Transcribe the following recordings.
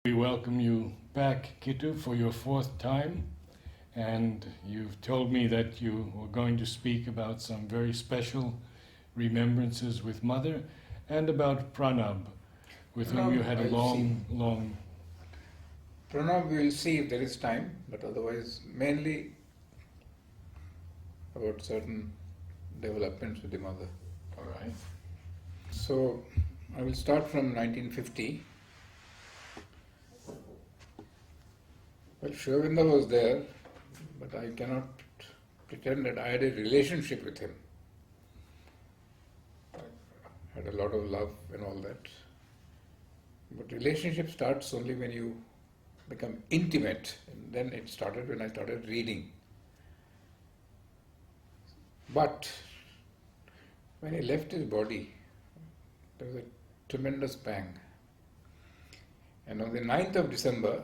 We welcome you back, Kittu, for your fourth time. And you've told me that you were going to speak about some very special remembrances with Mother and about Pranab, with whom you had a long. Pranab, we will see if there is time, but otherwise, mainly about certain developments with the Mother. All right. So, I will start from 1950. Well, Shovinda was there, but I cannot pretend that I had a relationship with him. I had a lot of love and all that. But relationship starts only when you become intimate, and then it started when I started reading. But when he left his body, there was a tremendous pang. And on the 9th of December,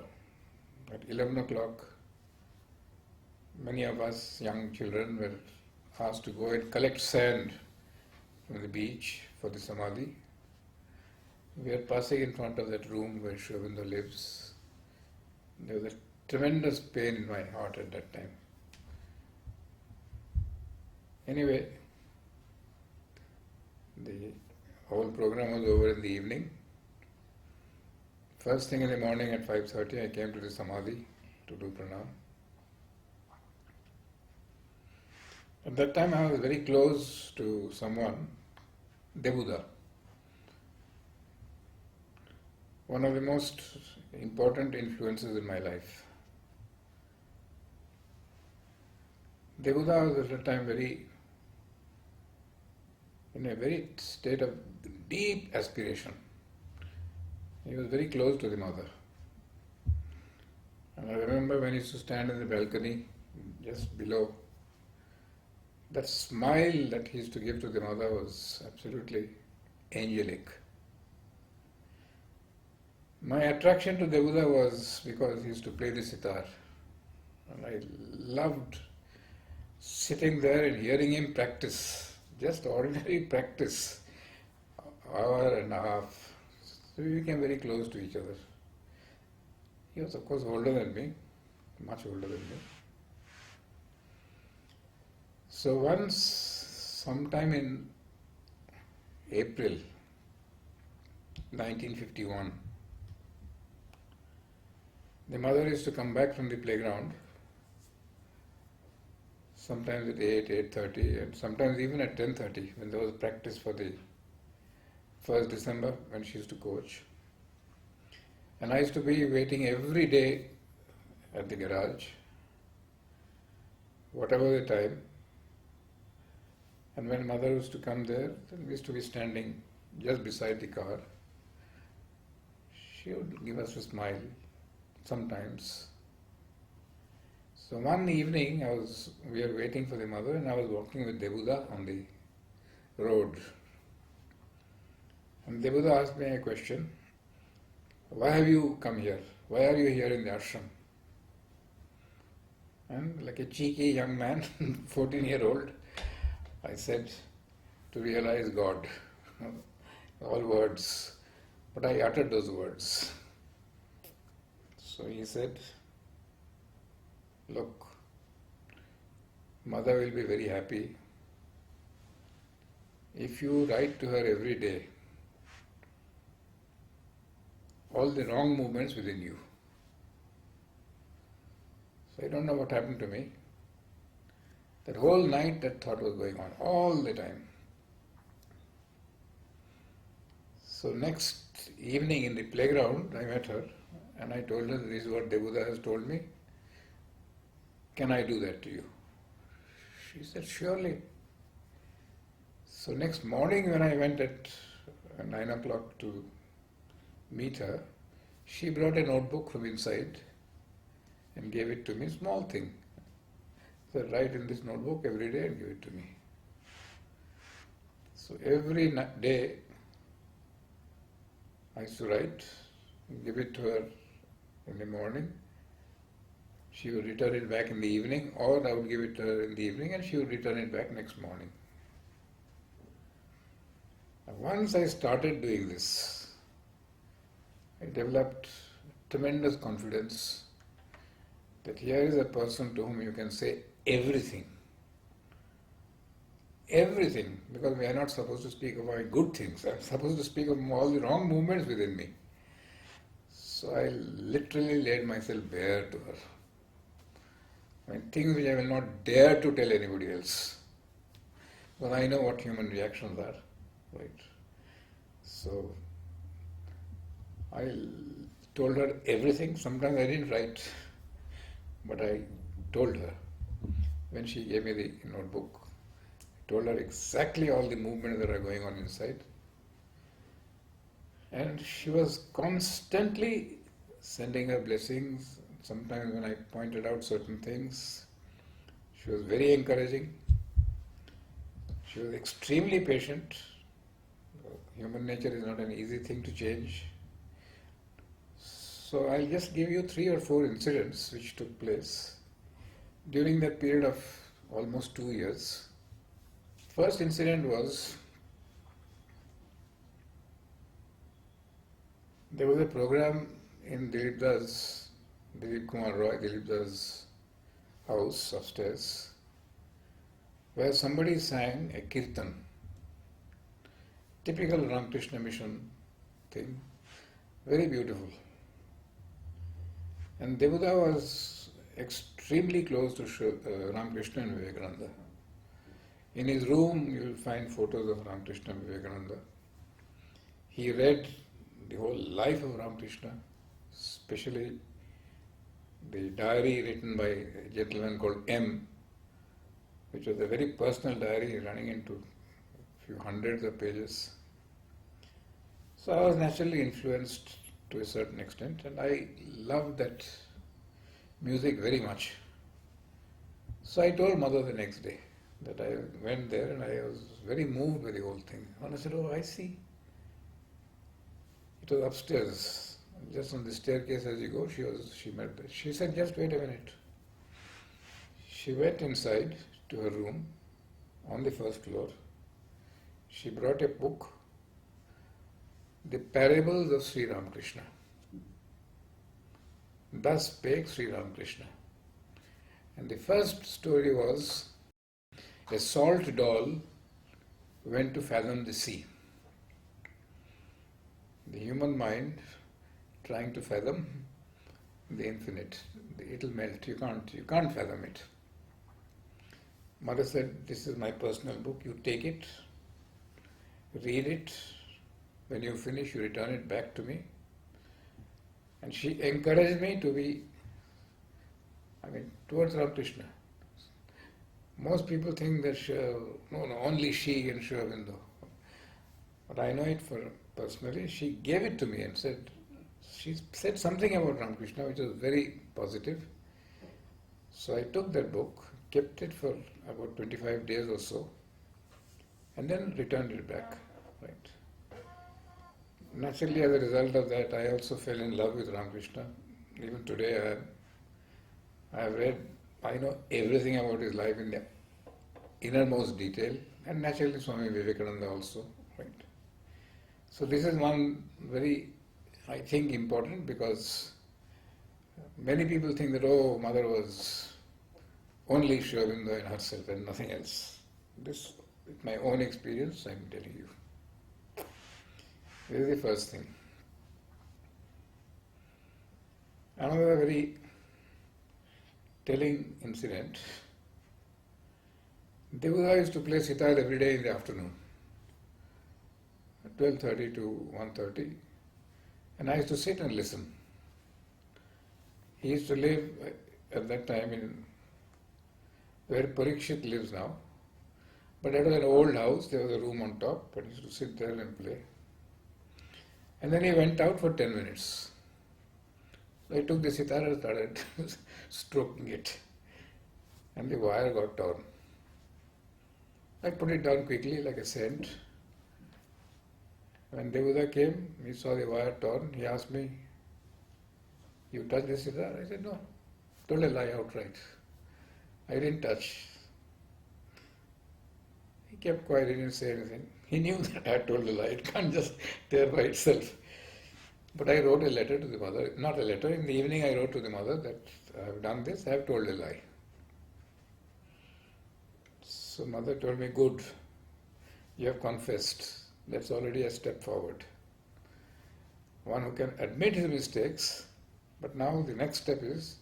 at 11 o'clock, many of us young children were asked to go and collect sand from the beach for the Samadhi. We were passing in front of that room where Shovinda lives. There was a tremendous pain in my heart at that time. Anyway, the whole program was over in the evening. First thing in the morning at 5:30, I came to the Samadhi to do pranam. At that time, I was very close to someone, Devuda, one of the most important influences in my life. Devuda was at that time in a very state of deep aspiration. He was very close to the Mother. And I remember when he used to stand in the balcony just below, that smile that he used to give to the Mother was absolutely angelic. My attraction to Devuda was because he used to play the sitar. And I loved sitting there and hearing him practice, just ordinary practice, hour and a half. So we became very close to each other. He was of course older than me, much older than me. So once, sometime in April 1951, the Mother used to come back from the playground, sometimes at 8, 8:30, and sometimes even at 10:30 when there was practice for the 1st December when she used to coach. And I used to be waiting every day at the garage, whatever the time. And when Mother used to come there, then we used to be standing just beside the car. She would give us a smile sometimes. So one evening we were waiting for the Mother and I was walking with Devuda on the road. And Devuda asked me a question, "Why have you come here? Why are you here in the ashram?" And like a cheeky young man, 14-year-old, I said, "To realize God." All words. But I uttered those words. So he said, "Look, Mother will be very happy if you write to her every day all the wrong movements within you." So I don't know what happened to me. That whole night that thought was going on, all the time. So next evening in the playground, I met her and I told her, "This is what Devuda has told me. Can I do that to you?" She said, "Surely." So next morning when I went at 9 o'clock to meet her, she brought a notebook from inside and gave it to me, small thing. Said, "Write in this notebook every day and give it to me." So every day I used to write, give it to her in the morning. She would return it back in the evening, or I would give it to her in the evening and she would return it back next morning. Once I started doing this, I developed tremendous confidence that here is a person to whom you can say everything. Everything, because we are not supposed to speak about good things. I'm supposed to speak of all the wrong movements within me. So I literally laid myself bare to her. I mean, things which I will not dare to tell anybody else. Because I know what human reactions are. Right? So I told her everything. Sometimes I didn't write, but I told her when she gave me the notebook. I told her exactly all the movements that are going on inside. And she was constantly sending her blessings. Sometimes when I pointed out certain things, she was very encouraging. She was extremely patient. Human nature is not an easy thing to change. So I'll just give you 3 or 4 incidents which took place during that period of almost 2 years. First incident was, there was a program in Dilip Kumar Roy, Dilip's house upstairs, where somebody sang a kirtan, typical Ramakrishna mission thing, very beautiful. And Devuda was extremely close to Ramakrishna and Vivekananda. In his room, you will find photos of Ramakrishna and Vivekananda. He read the whole life of Ramakrishna, especially the diary written by a gentleman called M, which was a very personal diary running into a few hundreds of pages. So I was naturally influenced to a certain extent, and I loved that music very much. So I told mother the next day that I went there and I was very moved by the whole thing. And I said, oh, I see. It was upstairs, just on the staircase as you go, she met there. She said, just wait a minute. She went inside to her room on the first floor. She brought a book, The Parables of Sri Ramakrishna. Thus spake Sri Ramakrishna. And the first story was, a salt doll went to fathom the sea. The human mind trying to fathom the infinite. It'll melt. You can't fathom it. Mother said, this is my personal book. You take it, read it. When you finish, you return it back to me. And she encouraged me to be, towards Ramakrishna. Most people think that only she and Sri Aurobindo. But I know it personally. She gave it to me and she said something about Ramakrishna which was very positive. So I took that book, kept it for about 25 days or so, and then returned it back. Right. Naturally, as a result of that, I also fell in love with Ramakrishna. Even today, I have read, I know everything about his life in the innermost detail, and naturally Swami Vivekananda also. Right. So this is one very, I think, important, because many people think that, oh, mother was only Sri Aurobindo and herself and nothing else. This, with my own experience, I am telling you. This is the first thing. Another very telling incident. Devuda used to play sitar every day in the afternoon, 12:30 to 1:30, and I used to sit and listen. He used to live at that time in where Parikshit lives now, but it was an old house. There was a room on top, but he used to sit there and play. And then he went out for 10 minutes. So I took the sitar and started stroking it, and the wire got torn. I put it down quickly like a scent. When Devuda came, he saw the wire torn. He asked me, you touched the sitar? I said, no. Told a lie outright. I didn't touch. He kept quiet, he didn't say anything. He knew that I had told a lie. It can't just tear by itself. But I wrote a letter to the mother, not a letter, in the evening I wrote to the mother that I have done this, I have told a lie. So mother told me, good, you have confessed. That's already a step forward. One who can admit his mistakes, but now the next step is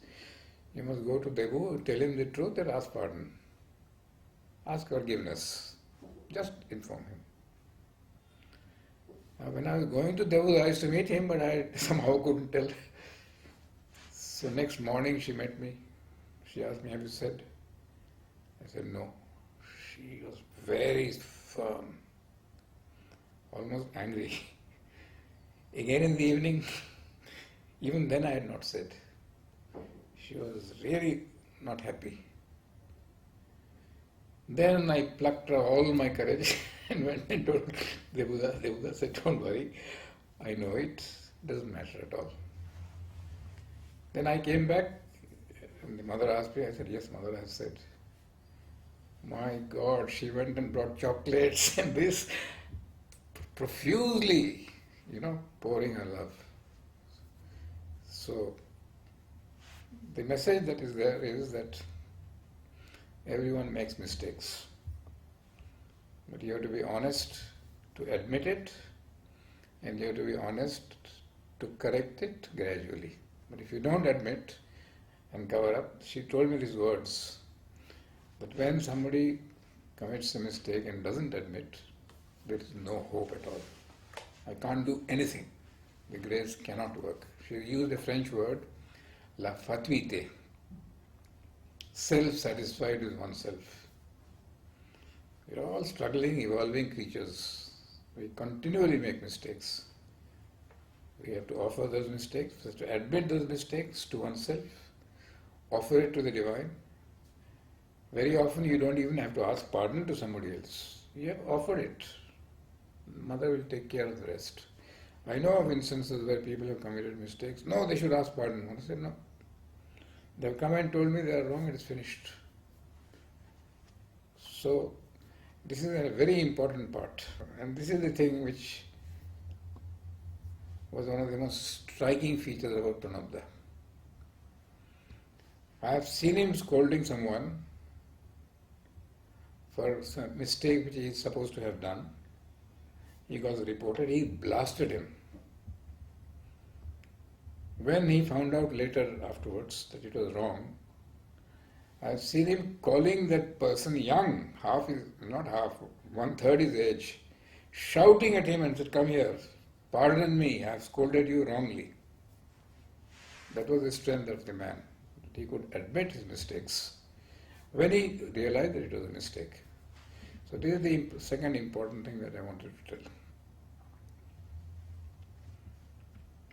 you must go to Devu, tell him the truth and ask pardon. Ask forgiveness. Just inform him. Now, when I was going to Devu, I used to meet him, but I somehow couldn't tell. So next morning she met me. She asked me, have you said? I said, no. She was very firm, almost angry. Again in the evening, even then I had not said. She was really not happy. Then I plucked all my courage and went and told the Buddha. The Buddha said, don't worry, I know it, doesn't matter at all. Then I came back and the mother asked me, I said, yes, mother, I said. My God, she went and brought chocolates and this, profusely, pouring her love. So, the message that is there is that everyone makes mistakes. But you have to be honest to admit it, and you have to be honest to correct it gradually. But if you don't admit and cover up, she told me these words, that when somebody commits a mistake and doesn't admit, there is no hope at all. I can't do anything. The grace cannot work. She used a French word, la fatuité, self-satisfied with oneself. We are all struggling, evolving creatures. We continually make mistakes. We have to offer those mistakes, we have to admit those mistakes to oneself, offer it to the divine. Very often you don't even have to ask pardon to somebody else. You have offered it. Mother will take care of the rest. I know of instances where people have committed mistakes. No, they should ask pardon. I said, no. They have come and told me they are wrong, it is finished. So, this is a very important part. And this is the thing which was one of the most striking features about Pranabdha. I have seen him scolding someone for some mistake which he is supposed to have done. He was reported, he blasted him. When he found out later afterwards that it was wrong, I have seen him calling that person young, not half, 1/3 his age, shouting at him and said, come here, pardon me, I have scolded you wrongly. That was the strength of the man. He could admit his mistakes when he realized that it was a mistake. So this is the second important thing that I wanted to tell.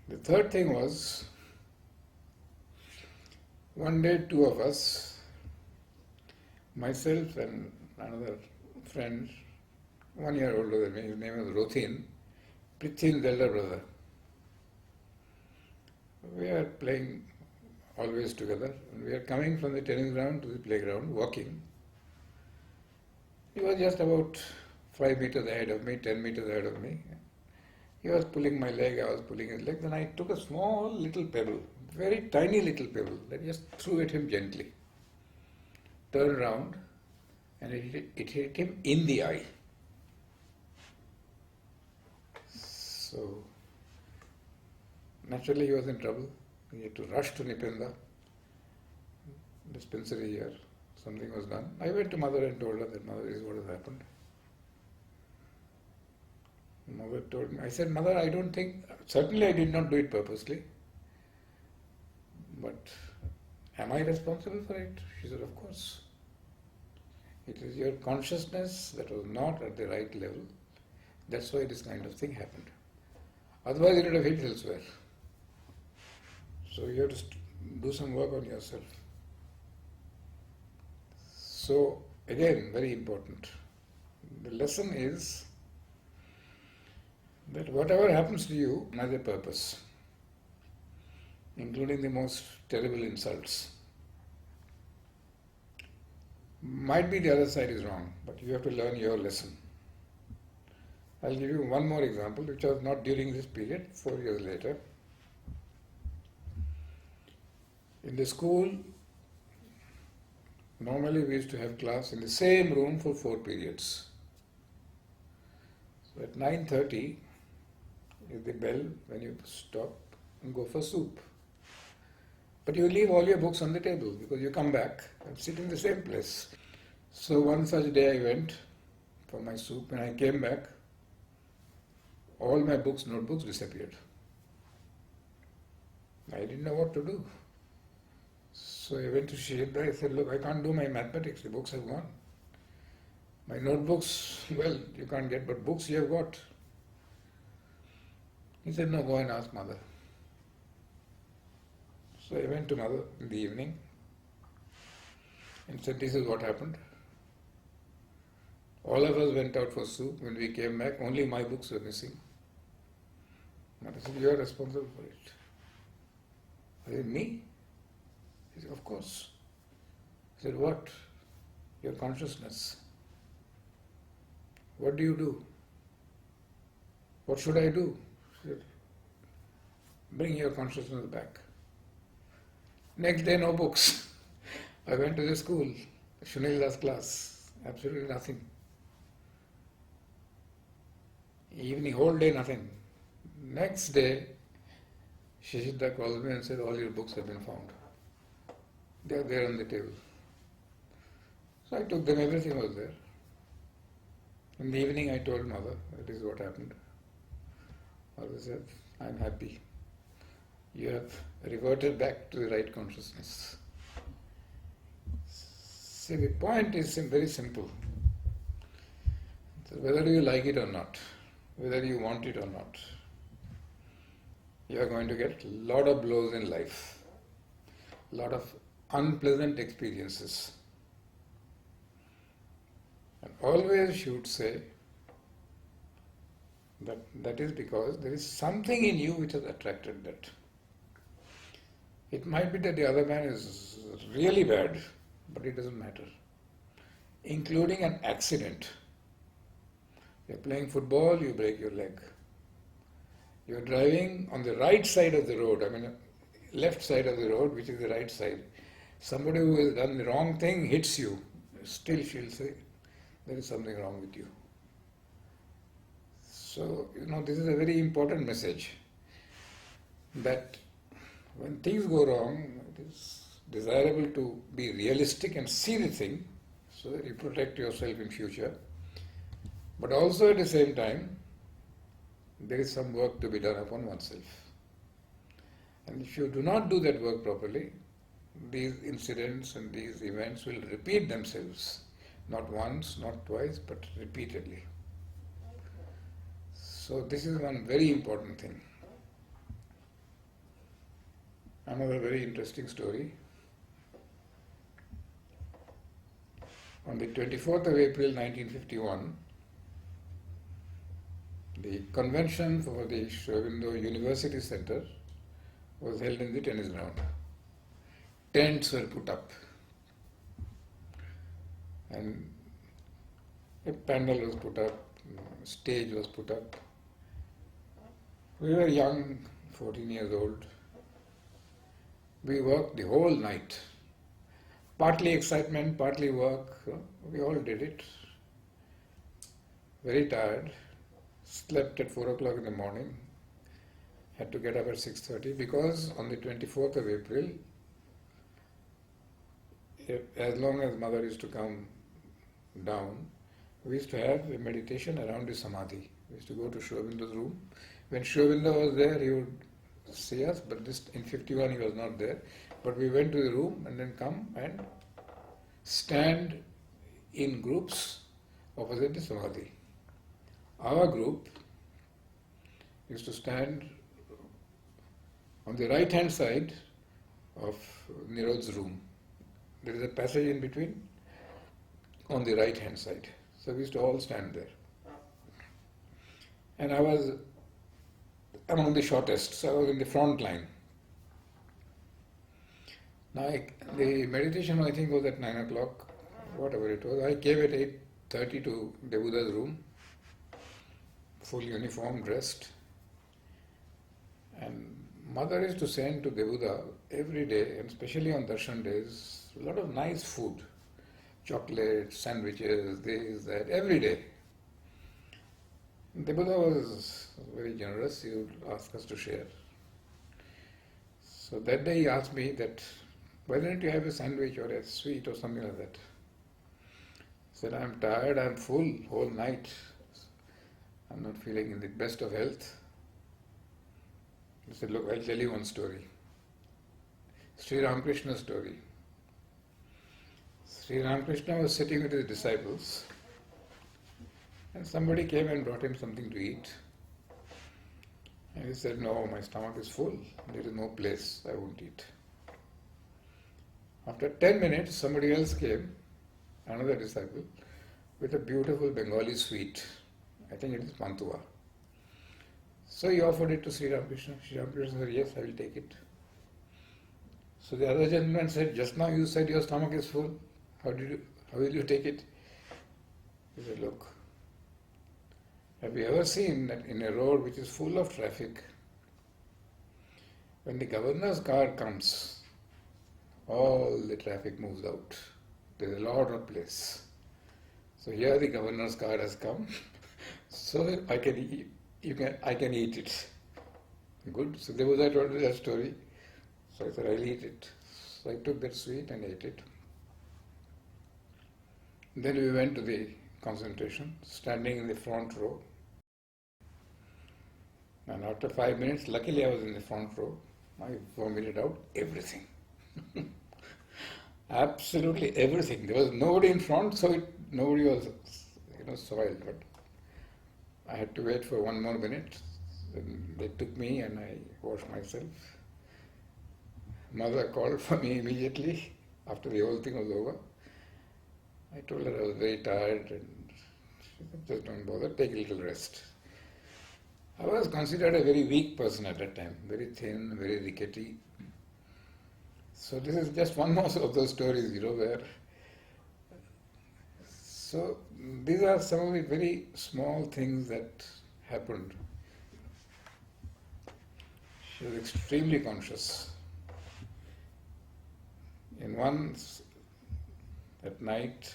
The third thing was, one day two of us, myself and another friend, 1 year older than me, his name was Rothin, Prithin's elder brother. We are playing always together, and we are coming from the tennis ground to the playground, walking. He was just about 5 meters ahead of me, 10 meters ahead of me. He was pulling my leg, I was pulling his leg. Then I took a small little pebble, very tiny little pebble, that I just threw at him gently. Turned around, and it hit him in the eye. So, naturally he was in trouble. He had to rush to Nipenda, dispensary here. Something was done. I went to mother and told her that, mother, this is what has happened. Mother told me, I said, mother, I don't think, certainly I did not do it purposely, but am I responsible for it? She said, of course. It is your consciousness that was not at the right level. That's why this kind of thing happened. Otherwise it would have hit elsewhere. So you have to do some work on yourself. So again, very important. The lesson is that whatever happens to you has a purpose, including the most terrible insults. Might be the other side is wrong, but you have to learn your lesson. I'll give you one more example, which was not during this period, 4 years later. In the school, normally we used to have class in the same room for 4 periods. So at 9:30 is the bell when you stop and go for soup. But you leave all your books on the table because you come back and sit in the same place. So one such day I went for my soup. When I came back, all my books, notebooks disappeared. I didn't know what to do. So I went to Shihida. I said, look, I can't do my mathematics. The books have gone. My notebooks, well, you can't get, but books you have got. He said, no, go and ask mother. So I went to mother in the evening and said, this is what happened. All of us went out for soup. When we came back, only my books were missing. Mother said, you are responsible for it. I said, me? He said, of course. I said, what? Your consciousness. What do you do? What should I do? He said, bring your consciousness back. Next day, no books. I went to the school, Shunila's class, absolutely nothing. Evening, whole day, nothing. Next day, Shishida called me and said, all your books have been found. They are there on the table. So I took them, everything was there. In the evening, I told mother, that is what happened. Mother said, I'm happy. You have reverted back to the right consciousness. See, the point is very simple. So whether you like it or not, whether you want it or not, you are going to get a lot of blows in life, a lot of unpleasant experiences. And always should say that is because there is something in you which has attracted that. It might be that the other man is really bad, but it doesn't matter. Including an accident. You're playing football, you break your leg. You're driving on the right side of the road, left side of the road, which is the right side. Somebody who has done the wrong thing hits you. Still she'll say, there is something wrong with you. So, this is a very important message. That when things go wrong, it is desirable to be realistic and see the thing so that you protect yourself in future. But also at the same time, there is some work to be done upon oneself. And if you do not do that work properly, these incidents and these events will repeat themselves. Not once, not twice, but repeatedly. So this is one very important thing. Another very interesting story. On the 24th of April 1951, the convention for the Sri Aurobindo University Center was held in the tennis ground. Tents were put up and a panel was put up, stage was put up. We were young, 14 years old. We worked the whole night. Partly excitement, partly work. We all did it. Very tired. Slept at 4 o'clock in the morning. Had to get up at 6:30 because on the 24th of April, as long as mother used to come down, we used to have a meditation around the Samadhi. We used to go to Sri Aurobindo's room. When Sri Aurobindo was there, he would see us, but in 51 he was not there. But we went to the room and then come and stand in groups opposite the Samadhi. Our group used to stand on the right hand side of Nirod's room. There is a passage in between on the right hand side. So we used to all stand there. And I was among the shortest, so I was in the front line. Now the meditation I think was at 9 o'clock, whatever it was. I came at 8:30 to Devuda's room full uniform, dressed. And mother used to send to Devuda every day, and especially on darshan days, a lot of nice food. Chocolates, sandwiches, this, that, every day. Devuda was very generous. He would ask us to share. So that day he asked me that, why don't you have a sandwich or a sweet or something like that? I said, I'm tired, I'm full, whole night. I'm not feeling in the best of health. He said, look, I'll tell you one story. Sri Ramakrishna's story. Sri Ramakrishna was sitting with his disciples, and somebody came and brought him something to eat. And he said, no, my stomach is full. There is no place, I won't eat. After 10 minutes, somebody else came, another disciple, with a beautiful Bengali sweet. I think it is Pantua. So he offered it to Sri Ramakrishna. Sri Ramakrishna said, yes, I will take it. So the other gentleman said, just now you said your stomach is full. How will you take it? He said, look, have you ever seen that in a road which is full of traffic, when the governor's car comes, all the traffic moves out. There is a lot of place. So here the governor's car has come, so I can eat it. Good. So there was I told you that story. So I said, I'll eat it. So I took that sweet and ate it. Then we went to the concentration, standing in the front row. And after 5 minutes, luckily I was in the front row, I vomited out everything. Absolutely everything. There was nobody in front, so nobody was soiled. But I had to wait for 1 more minute. Then they took me and I washed myself. Mother called for me immediately after the whole thing was over. I told her I was very tired and she said, just don't bother, take a little rest. I was considered a very weak person at that time, very thin, very rickety. So this is just one more of those stories, where... So these are some of the very small things that happened. She was extremely conscious. And once at night,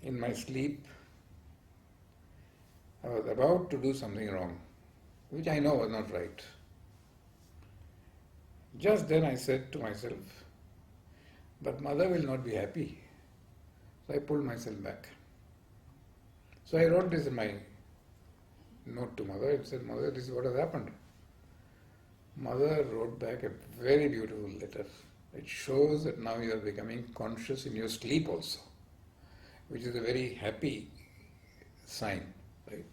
in my sleep, I was about to do something wrong, which I know was not right. Just then I said to myself, but mother will not be happy. So I pulled myself back. So I wrote this in my note to mother and said, Mother, this is what has happened. Mother wrote back a very beautiful letter. It shows that now you are becoming conscious in your sleep also, which is a very happy sign, right?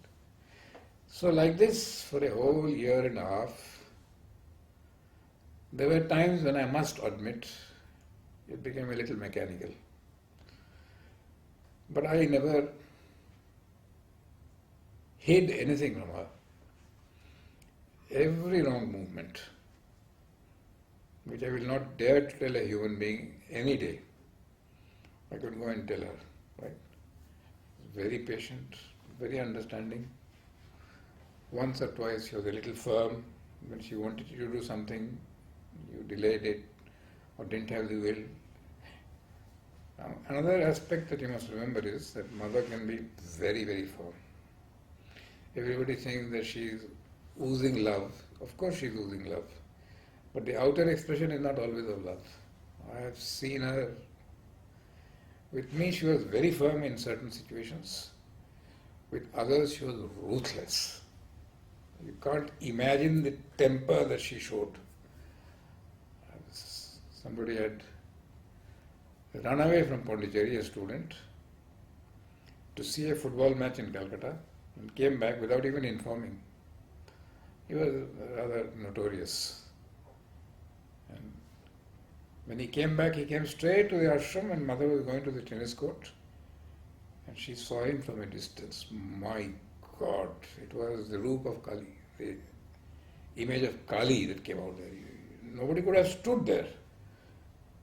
So like this, for a whole year and a half, there were times when I must admit, it became a little mechanical. But I never hid anything from her. Every wrong movement, which I will not dare to tell a human being any day, I could go and tell her, right? Very patient, very understanding. Once or twice she was a little firm. When she wanted you to do something, you delayed it or didn't have the will. Now, another aspect that you must remember is that mother can be very, very firm. Everybody thinks that she is oozing love. Of course she is oozing love. But the outer expression is not always of love. I have seen her. With me she was very firm in certain situations. With others she was ruthless. You can't imagine the temper that she showed. Somebody had run away from Pondicherry, a student, to see a football match in Calcutta and came back without even informing. He was rather notorious. And when he came back, he came straight to the ashram and mother was going to the tennis court and she saw him from a distance. My God, it was the roop of Kali, the image of Kali that came out there. Nobody could have stood there.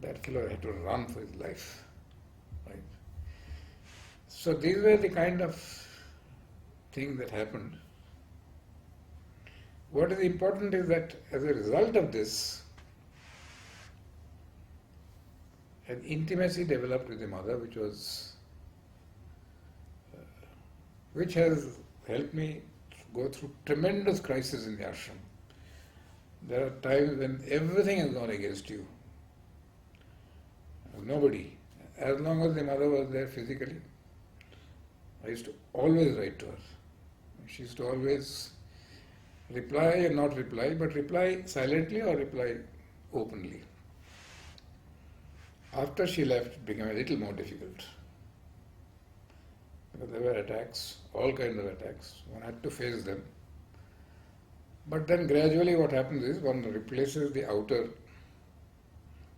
That fellow had to run for his life. Right? So these were the kind of thing that happened. What is important is that as a result of this, an intimacy developed with the mother, which has helped me go through tremendous crises in the ashram. There are times when everything has gone against you. Nobody. As long as the mother was there physically, I used to always write to her. She used to always reply or not reply, but reply silently or reply openly. After she left, it became a little more difficult. Because there were attacks, all kinds of attacks. One had to face them. But then gradually what happens is one replaces the outer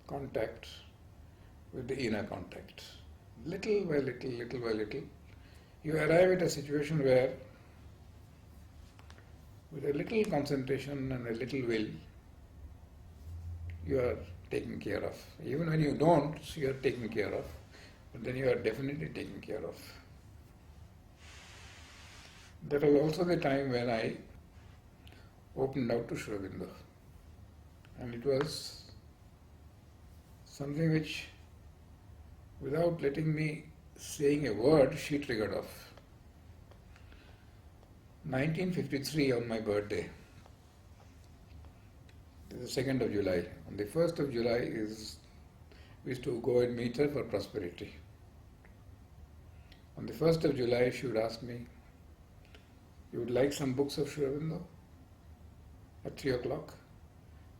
contact with the inner contact. Little by little, little by little, you arrive at a situation where with a little concentration and a little will, you are taken care of. Even when you don't, you are taken care of, but then you are definitely taken care of. That was also the time when I opened out to Sri Aurobindo. And it was something which, without letting me saying a word, she triggered off. 1953 on my birthday. It's the 2nd of July. On the 1st of July we used to go and meet her for prosperity. On the 1st of July she would ask me, you would like some books of Sri Aurobindo? At 3 o'clock.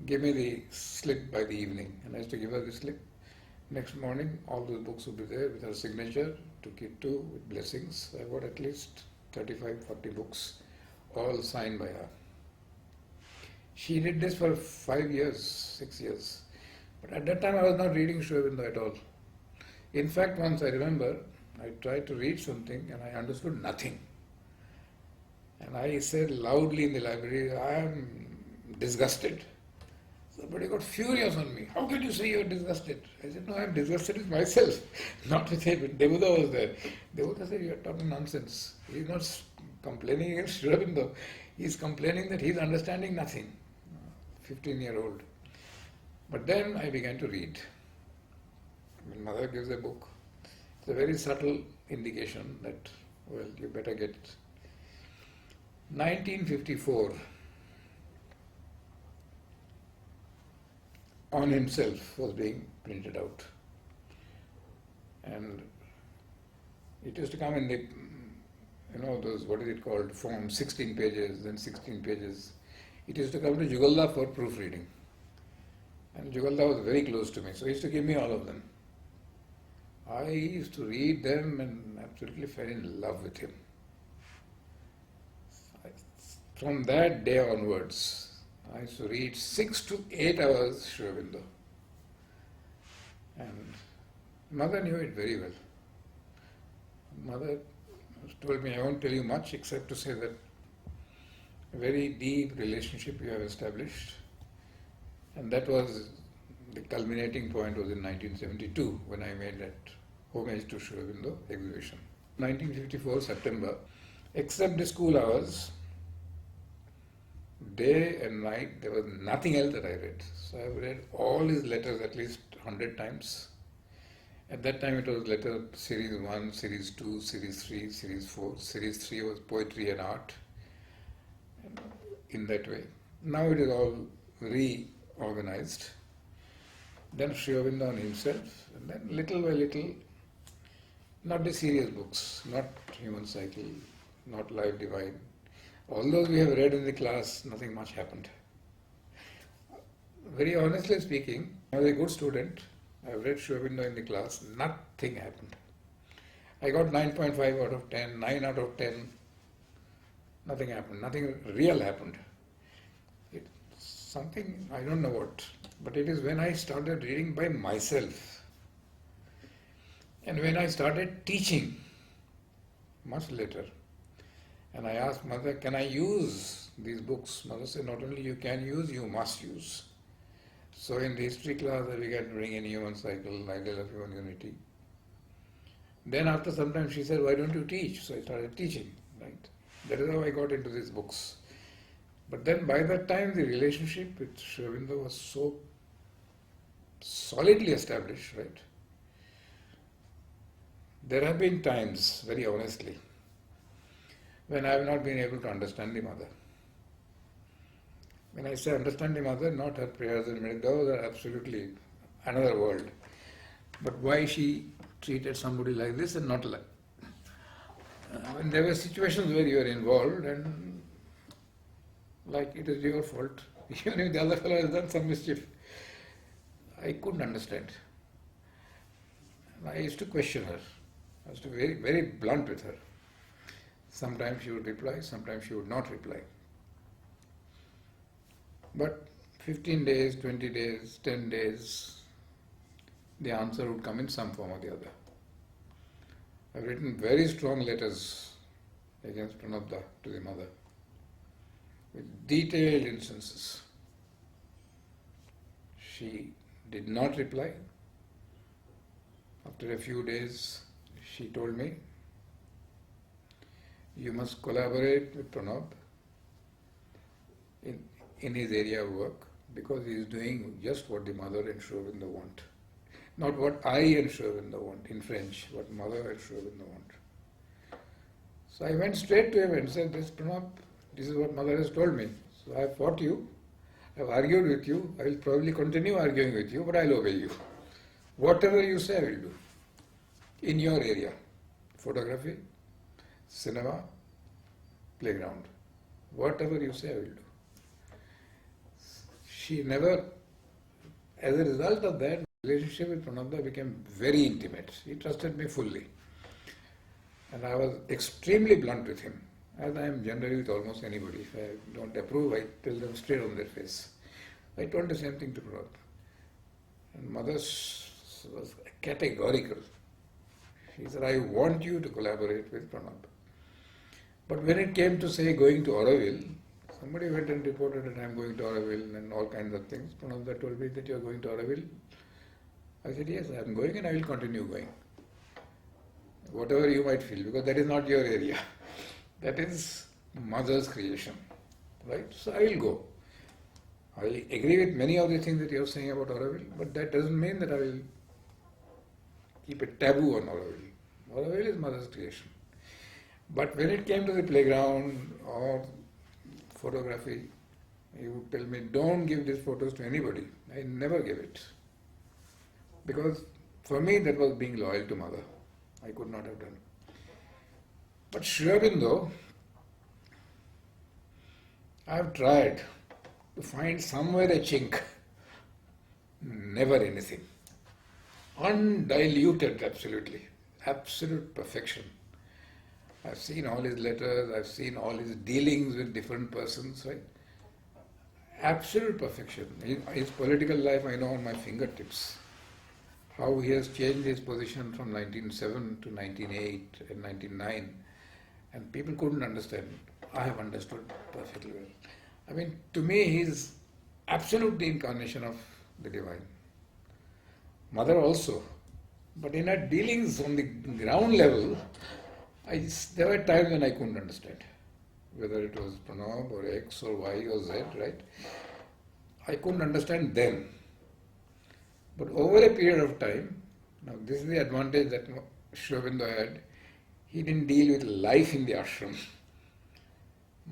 Give me the slip by the evening. And I used to give her the slip. Next morning all those books would be there with her signature to Kittu with blessings. I got at least 35, 40 books, all signed by her. She did this for 5 years, 6 years. But at that time I was not reading Sri Aurobindo at all. In fact, once I remember, I tried to read something and I understood nothing. And I said loudly in the library, I am disgusted. Somebody got furious on me. How can you say you are disgusted? I said, no, I am disgusted with myself, not with him. Devuda was there. Devuda said, you are talking nonsense. He is not complaining against Sri Aurobindo. He is complaining that he is understanding nothing. 15-year-old. But then I began to read. When mother gives a book, it's a very subtle indication that, well, you better get it. 1954, On Himself was being printed out. And it used to come in the, those, what is it called, form, 16 pages, then 16 pages. It used to come to Jugalda for proofreading. And Jugalda was very close to me, so he used to give me all of them. I used to read them and absolutely fell in love with him. From that day onwards, I used to read 6 to 8 hours Sri Aurobindo. And mother knew it very well. Mother told me, I won't tell you much except to say that a very deep relationship we have established. And that was, the culminating point was in 1972 when I made that homage to Sri Aurobindo exhibition. 1954 September, except the school hours, day and night, there was nothing else that I read. So I read all his letters at least 100 times. At that time it was letter series 1, series 2, series 3, series 4. Series 3 was poetry and art, in that way. Now it is all reorganized. Then Sri Aurobindo on himself, and then little by little, not the serious books, not Human Cycle, not Life Divine. All those we have read in the class, nothing much happened. Very honestly speaking, I was a good student. I have read Sri Aurobindo in the class, nothing happened. I got 9.5 out of 10, 9 out of 10, nothing happened, nothing real happened. It's something, I don't know what, but it is when I started reading by myself and when I started teaching, much later. And I asked mother, can I use these books? Mother said, not only you can use, you must use. So in the history class I began to bring in Human Cycle, Ideal of Human Unity. Then after some time she said, why don't you teach? So I started teaching, right? That is how I got into these books. But then by that time the relationship with Sri Aurobindo was so solidly established, right? There have been times, very honestly, when I have not been able to understand the mother. When I say understand the mother, not her prayers and meditation, those are absolutely another world. But why she treated somebody like this and not like... when there were situations where you were involved and like it is your fault, even if the other fellow has done some mischief, I couldn't understand. I used to question her. I was to be very, very blunt with her. Sometimes she would reply, sometimes she would not reply. But 15 days, 20 days, 10 days, the answer would come in some form or the other. I've written very strong letters against Pranabda to the mother with detailed instances. She did not reply. After a few days, she told me, you must collaborate with Pranab in his area of work because he is doing just what the mother and Sri Aurobindo want. Not what I and Sri Aurobindo want in French, what mother and Sri Aurobindo want. So I went straight to him and said, this Pranab, this is what mother has told me. So I have fought you, I have argued with you, I will probably continue arguing with you, but I will obey you. Whatever you say, I will do. In your area, photography, cinema, playground. Whatever you say, I will do. She never, as a result of that, relationship with Pranabda became very intimate. He trusted me fully. And I was extremely blunt with him, as I am generally with almost anybody. If I don't approve, I tell them straight on their face. I told the same thing to Pranab. And mother was categorical. She said, I want you to collaborate with Pranab. But when it came to, say, going to Auroville, somebody went and reported that I am going to Auroville and all kinds of things. Pranab told me that you are going to Auroville. I said, yes, I am going and I will continue going. Whatever you might feel, because that is not your area. That is mother's creation, right? So I will go. I agree with many of the things that you are saying about Auroville, but that doesn't mean that I will keep a taboo on Auroville. Auroville is mother's creation. But when it came to the playground or photography, he would tell me, don't give these photos to anybody. I never gave it. Because for me that was being loyal to mother. I could not have done. But Sri Aurobindo, I have tried to find somewhere a chink. Never anything. Undiluted, absolutely. Absolute perfection. I've seen all his letters, I've seen all his dealings with different persons, right? Absolute perfection. His political life I know on my fingertips. How he has changed his position from 1907 to 1908 and 1909, and people couldn't understand. I have understood perfectly well. I mean, to me, he is absolute the incarnation of the divine. Mother also. But in her dealings on the ground level, there were times when I couldn't understand. Whether it was Pranab or X or Y or Z, right? I couldn't understand then. But over a period of time, now this is the advantage that Sri Aurobindo had, he didn't deal with life in the ashram.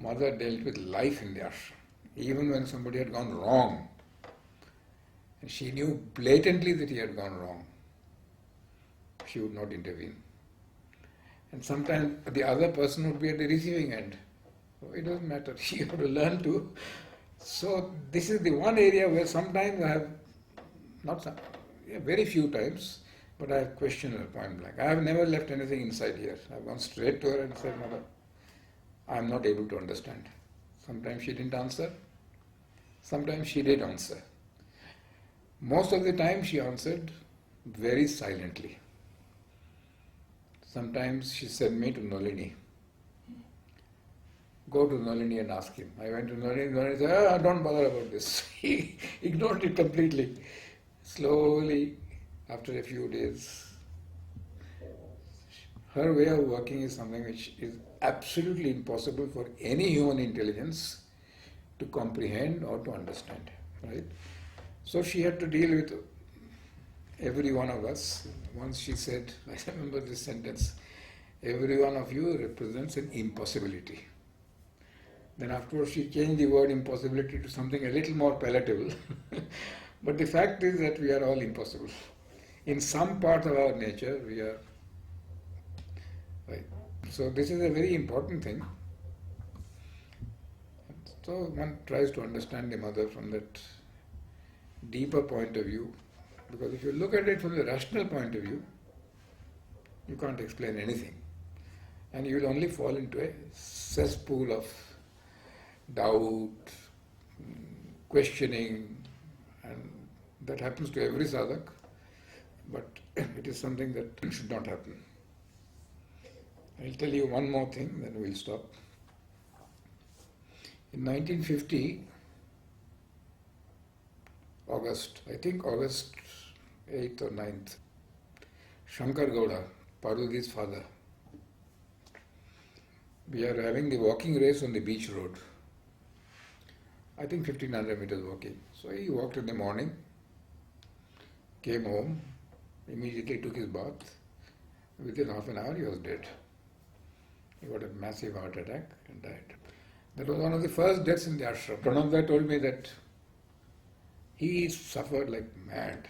Mother dealt with life in the ashram. Even when somebody had gone wrong, and she knew blatantly that he had gone wrong, she would not intervene. And sometimes the other person would be at the receiving end. It doesn't matter, you have to learn to. So this is the one area where sometimes I have, very few times, but I have questioned her point blank. I have never left anything inside here. I have gone straight to her and said, Mother, I am not able to understand. Sometimes she didn't answer, sometimes she did answer. Most of the time she answered very silently. Sometimes she sent me to Nolini. Go to Nolini and ask him. I went to Nolini, Nolini said, don't bother about this. He ignored it completely. Slowly, after a few days, her way of working is something which is absolutely impossible for any human intelligence to comprehend or to understand, right? So she had to deal with every one of us. Once she said, I remember this sentence, every one of you represents an impossibility. Then afterwards she changed the word impossibility to something a little more palatable. But the fact is that we are all impossible. In some part of our nature we are, right? So this is a very important thing. So one tries to understand the mother from that deeper point of view, because if you look at it from the rational point of view, you can't explain anything. And you will only fall into a cesspool of doubt, questioning, and that happens to every sadhak, but it is something that should not happen. I'll tell you one more thing, then we'll stop. In 1950, August 8th or 9th, Shankar Gowda, Parvati's father, we are having the walking race on the beach road. I think 1500 meters walking. So he walked in the morning, came home, immediately took his bath. Within half an hour he was dead. He got a massive heart attack and died. That was one of the first deaths in the ashram. Pranabda told me that he suffered like mad,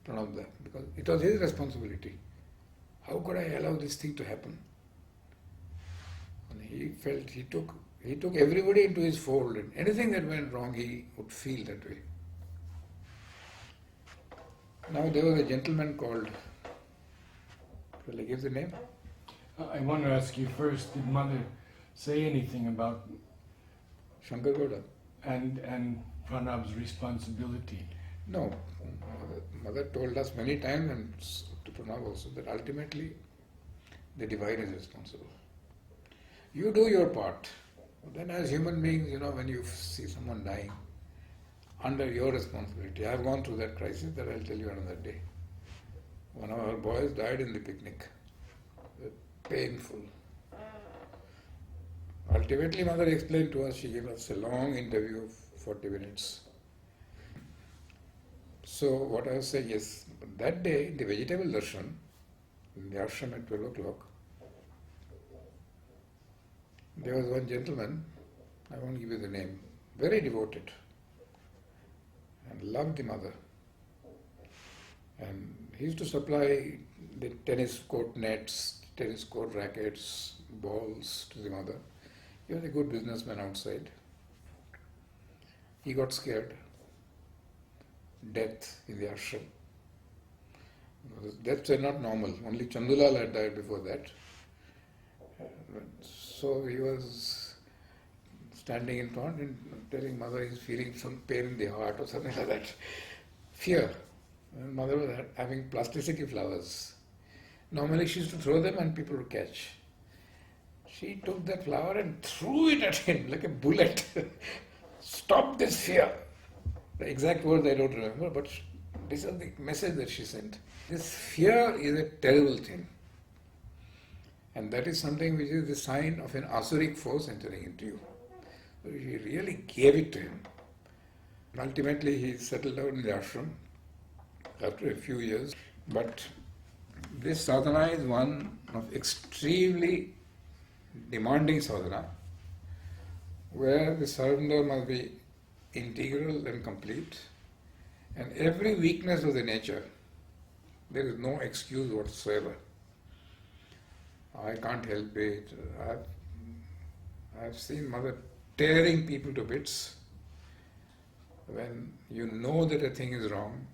Pranabda, because it was his responsibility. How could I allow this thing to happen? And he felt he took everybody into his fold, and anything that went wrong he would feel that way. Now there was a gentleman called, shall I give the name? I want to ask you first, did Mother say anything about Shankar Gowda? and Pranab's responsibility? No. Mother told us many times, and to Pranab also, that ultimately the divine is responsible. You do your part. Then as human beings, when you see someone dying, under your responsibility. I have gone through that crisis that I'll tell you another day. One of our boys died in the picnic. Painful. Ultimately, Mother explained to us, she gave us a long interview of 40 minutes. So what I was saying is, that day, in the vegetable darshan, in the ashram at 12 o'clock, there was one gentleman, I won't give you the name, very devoted and loved the Mother. And he used to supply the tennis court nets, tennis court rackets, balls to the Mother. He was a good businessman outside. He got scared. Death in the ashram. Deaths are not normal. Only Chandulal had died before that. So he was standing in front and telling Mother he's feeling some pain in the heart or something like that. Fear. And Mother was having plasticity flowers. Normally she used to throw them and people would catch. She took that flower and threw it at him like a bullet. Stop this fear. The exact words I don't remember, but this is the message that she sent. This fear is a terrible thing. And that is something which is the sign of an asuric force entering into you. So she really gave it to him. Ultimately he settled down in the ashram after a few years. But this sadhana is one of extremely demanding sadhana, where the surrender must be integral and complete, and every weakness of the nature, there is no excuse whatsoever. I can't help it. I've seen Mother tearing people to bits when you know that a thing is wrong,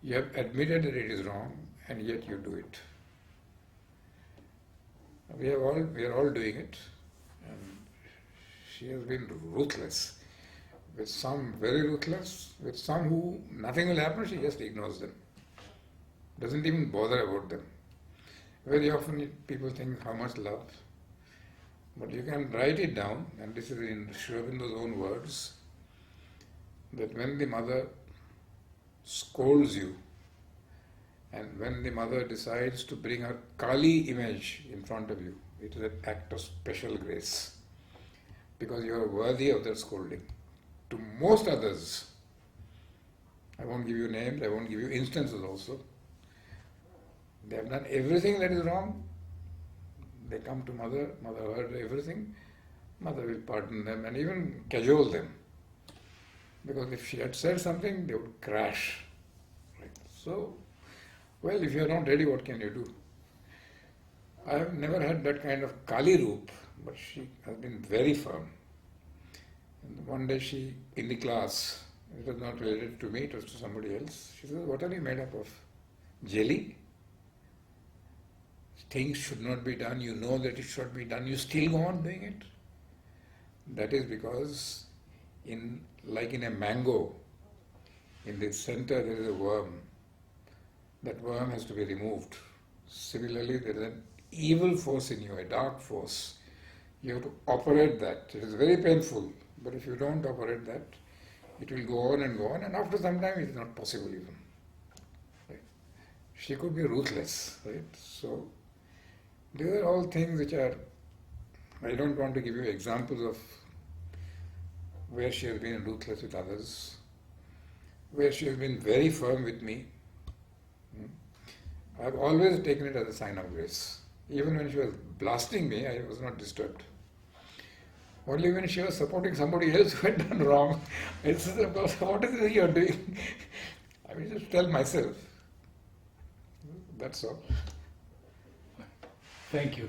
you have admitted that it is wrong, and yet you do it. We are all doing it, and she has been ruthless. With some very ruthless, with some who nothing will happen, she just ignores them. Doesn't even bother about them. Very often people think how much love, but you can write it down, and this is in Sri Aurobindo's own words, that when the Mother scolds you, And when the mother decides to bring her Kali image in front of you, it is an act of special grace, because you are worthy of that scolding. To most others, I won't give you names, I won't give you instances also, they have done everything that is wrong. They come to mother, mother heard everything, mother will pardon them and even cajole them. Because if she had said something, they would crash. Right? So, well, if you are not ready, what can you do? I have never had that kind of Kali roop, but she has been very firm. And one day she, in the class, it was not related to me, it was to somebody else, she said, "What are you made up of? Jelly? Things should not be done, you know that it should be done, you still go on doing it?" That is because, like in a mango, in the center there is a worm. That worm has to be removed. Similarly, there is an evil force in you, a dark force. You have to operate that. It is very painful, but if you don't operate that, it will go on, and after some time it is not possible even. Right? She could be ruthless, right? So, these are all things which are, I don't want to give you examples of where she has been ruthless with others, where she has been very firm with me. I have always taken it as a sign of grace. Even when she was blasting me, I was not disturbed. Only when she was supporting somebody else who had done wrong, I said, "What is it you are doing?" I will just tell myself. That's all. Thank you.